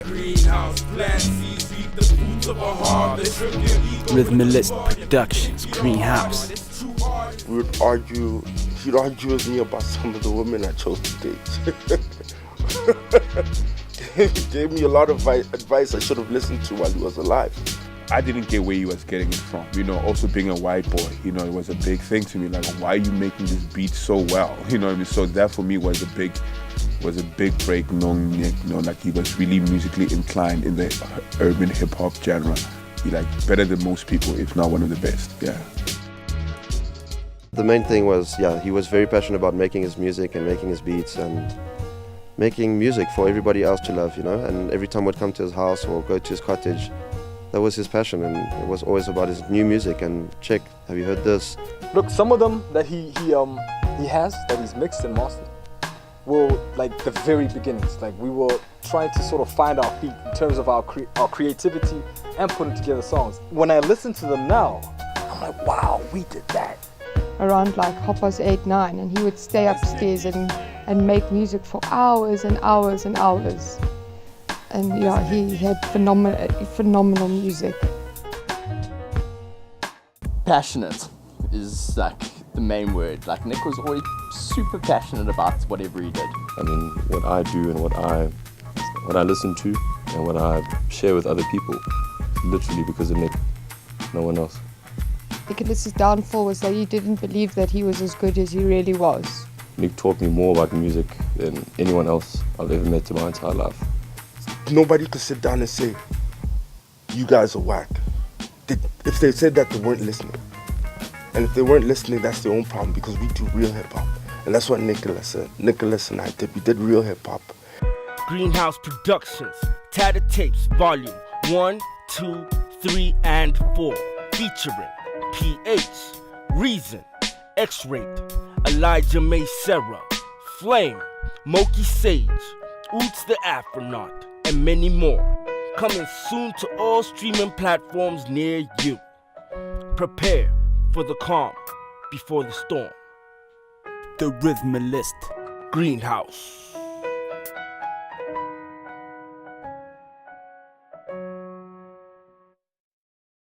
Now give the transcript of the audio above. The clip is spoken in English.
Greenhouse, plant seeds, eat the fruits of a harvest. Rhythmalist Productions, Greenhouse. We would argue, he'd argue with me about some of the women I chose to date. He gave me a lot of advice I should have listened to while he was alive. I didn't get where he was getting it from. Also being a white boy, it was a big thing to me. Like, why are you making this beat so well? So that for me was a big break. Like he was really musically inclined in the urban hip hop genre. He better than most people, if not one of the best. Yeah. The main thing was, he was very passionate about making his music and making his beats and making music for everybody else to love, And every time we'd come to his house or go to his cottage, that was his passion, and it was always about his new music and check, have you heard this? Look, some of them that he has, that he's mixed and mastered, were like the very beginnings. Like we were trying to sort of find our feet in terms of our creativity and putting together songs. When I listen to them now, I'm like, wow, we did that. Around like 8:30, and he would stay upstairs and make music for hours and hours and hours. And he had phenomenal music. Passionate is like the main word. Like Nick was always super passionate about whatever he did. I mean, what I do and what I listen to and what I share with other people, literally because of Nick, no one else. Nicholas's downfall was that he didn't believe that he was as good as he really was. Nick taught me more about music than anyone else I've ever met in my entire life. Nobody could sit down and say, you guys are whack. If they said that, they weren't listening. And if they weren't listening, that's their own problem, because we do real hip-hop. And that's what Nicholas said. Nicholas and I did. We did real hip-hop. Greenhouse Productions, Tatted Tapes, Volume 1, 2, 3, and 4. Featuring PH, Reason, X-Rate, Elijah May Sarah, Flame, Moki Sage, Ootz the Afronaut, and many more. Coming soon to all streaming platforms near you. Prepare for the calm before the storm. The Rhythmalist. Greenhouse.